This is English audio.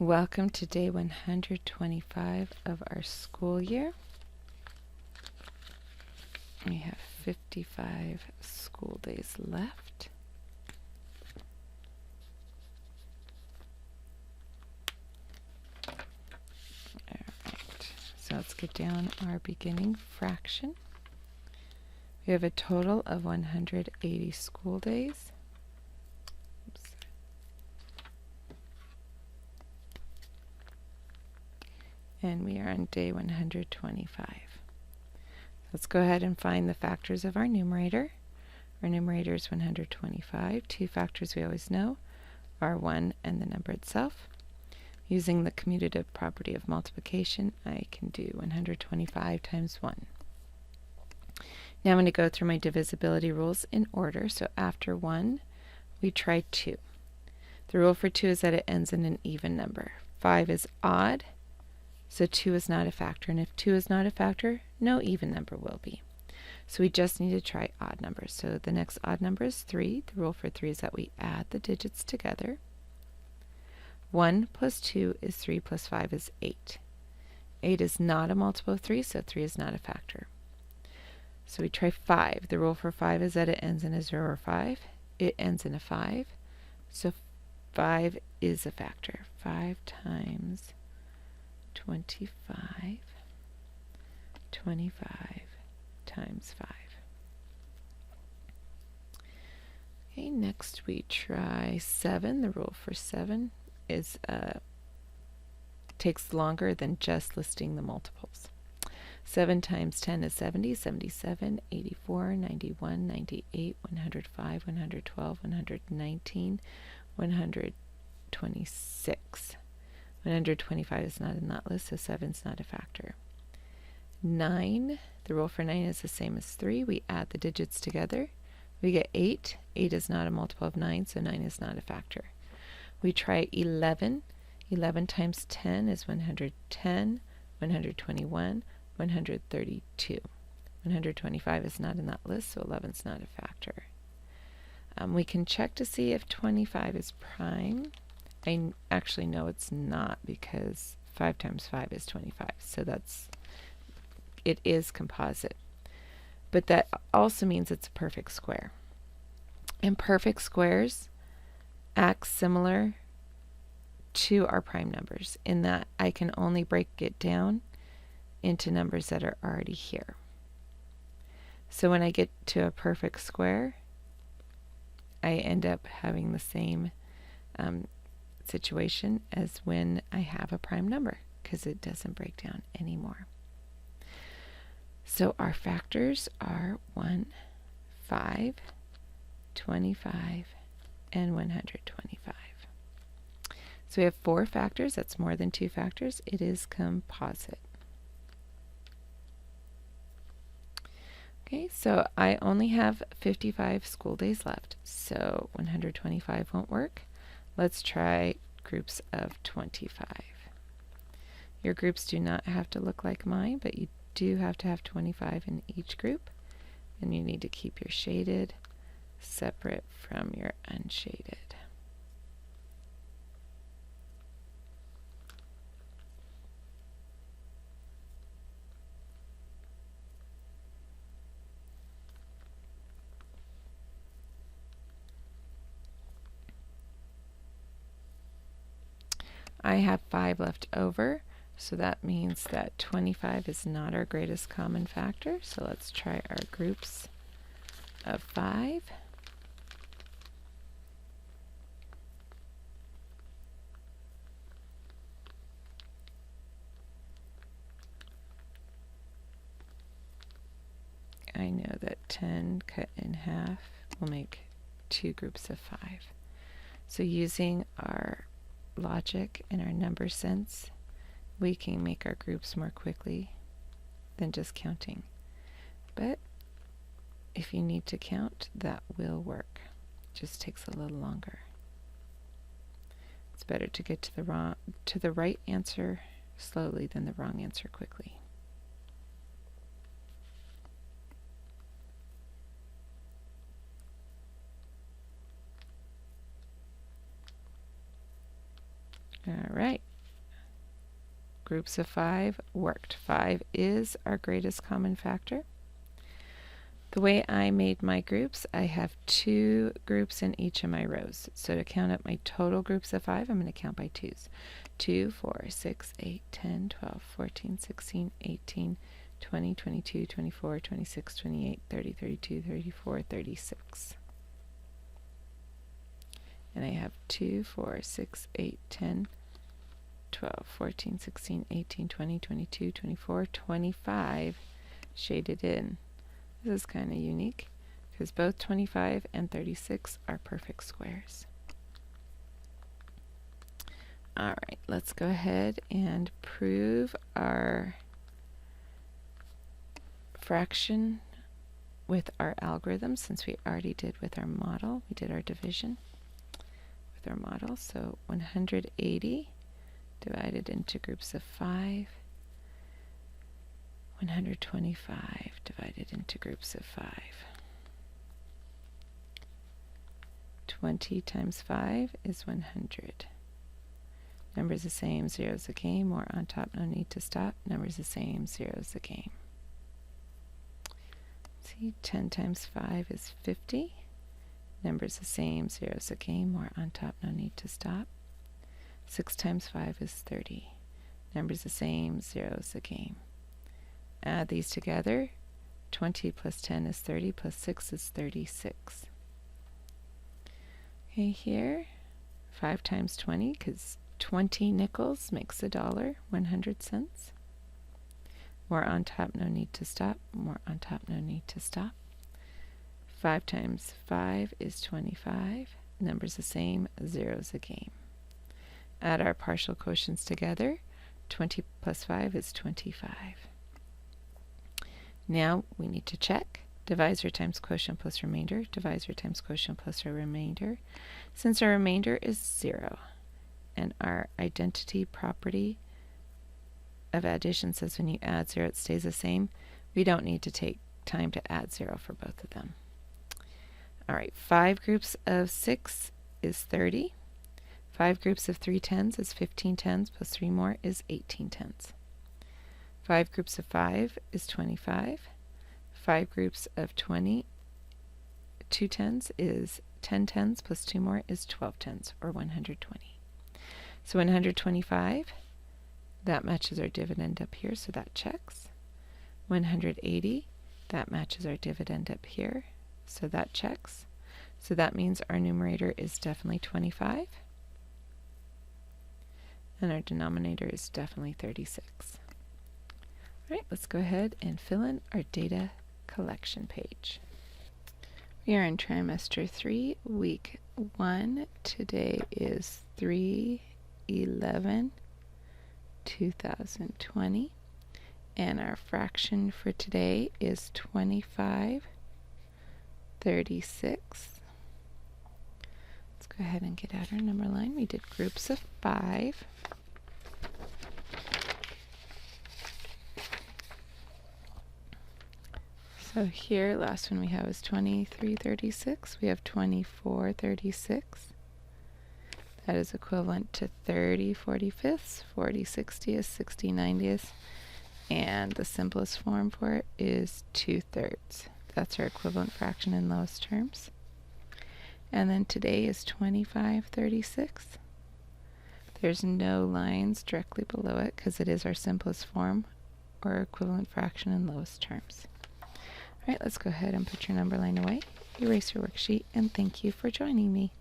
Welcome to day 125 of our school year. We have 55 school days left. Alright, so let's get down our beginning fraction. We have a total of 180 school days. And we are on day 125. Let's go ahead and find the factors of our numerator. Our numerator is 125. Two factors we always know are 1 and the number itself. Using the commutative property of multiplication, I can do 125 times 1. Now I'm going to go through my divisibility rules in order. So after 1, we try 2. The rule for 2 is that it ends in an even number. 5 is odd. So 2 is not a factor, and if 2 is not a factor, no even number will be. So we just need to try odd numbers. So the next odd number is 3. The rule for 3 is that we add the digits together. 1 plus 2 is 3 plus 5 is 8. 8 is not a multiple of 3, so 3 is not a factor. So we try 5. The rule for 5 is that it ends in a 0 or 5. It ends in a 5. So 5 is a factor. 5 times 25 times 5. Okay, next we try 7. The rule for 7 is takes longer than just listing the multiples. 7 times 10 is 70, 77, 84, 91, 98, 105, 112, 119, 126. 125 is not in that list, so 7 is not a factor. 9, the rule for 9 is the same as 3. We add the digits together. We get 8. 8 is not a multiple of 9, so 9 is not a factor. We try 11. 11 times 10 is 110, 121, 132. 125 is not in that list, so 11 is not a factor. We can check to see if 25 is prime. I actually know it's not because 5 times 5 is 25, so it is composite. But that also means it's a perfect square. And perfect squares act similar to our prime numbers in that I can only break it down into numbers that are already here. So when I get to a perfect square, I end up having the same situation as when I have a prime number, because it doesn't break down anymore. So our factors are 1, 5, 25, and 125. So we have 4 factors. That's more than 2 factors. It is composite. Okay, so I only have 55 school days left, so 125 won't work. Let's try groups of 25. Your groups do not have to look like mine, but you do have to have 25 in each group. And you need to keep your shaded separate from your unshaded. I have 5 left over, so that means that 25 is not our greatest common factor. So let's try our groups of 5. I know that 10 cut in half will make 2 groups of 5. So using our logic and our number sense, we can make our groups more quickly than just counting. But if you need to count, that will work. It just takes a little longer. It's better to get to the right answer slowly than the wrong answer quickly. All right. Groups of 5 worked. 5 is our greatest common factor. The way I made my groups, I have 2 groups in each of my rows. So to count up my total groups of 5, I'm going to count by 2s. 2, 4, 6, 8, 10, 12, 14, 16, 18, 20, 22, 24, 26, 28, 30, 32, 34, 36. And I have 2, 4, 6, 8, 10, 12, 14, 16, 18, 20, 22, 24, 25 shaded in. This is kind of unique because both 25 and 36 are perfect squares. Alright, let's go ahead and prove our fraction with our algorithm, since we already did with our model. We did our division with our model. So 180 divided into groups of 5. 125 divided into groups of 5. 20 times 5 is 100. Numbers the same, zeros the game. More on top, no need to stop. Numbers the same, zeros the game. See, 10 times 5 is 50. Numbers the same, zeros the game. More on top, no need to stop. 6 times 5 is 30. Numbers the same, zeros the game. Add these together. 20 plus 10 is 30, plus 6 is 36. Okay, here, 5 times 20, because 20 nickels makes $1, 100 cents. More on top, no need to stop. More on top, no need to stop. 5 times 5 is 25. Numbers the same, zeros a game. Add our partial quotients together. 20 plus 5 is 25. Now we need to check. Divisor times quotient plus remainder. Divisor times quotient plus our remainder. Since our remainder is 0, and our identity property of addition says when you add 0 it stays the same, we don't need to take time to add 0 for both of them. Alright, 5 groups of 6 is 30. 5 groups of 3 tens is 15 tens, plus 3 more is 18 tens. 5 groups of 5 is 25. 5 groups of 20, 2 tens is 10 tens, plus 2 more is 12 tens, or 120. So 125, that matches our dividend up here, so that checks. 180, that matches our dividend up here, so that checks. So that means our numerator is definitely 25, and our denominator is definitely 36. All right, let's go ahead and fill in our data collection page. We are in trimester 3, week 1. Today is 3/11/2020, and our fraction for today is 25/36. Let's go ahead and get out our number line. We did groups of 5. So here, last one we have is 23/36. We have 24/36. That is equivalent to 30/45. 40/60 is 60/90. And the simplest form for it is 2/3. That's our equivalent fraction in lowest terms. And then today is 25/36. There's no lines directly below it because it is our simplest form or equivalent fraction in lowest terms. All right, let's go ahead and put your number line away, erase your worksheet, and thank you for joining me.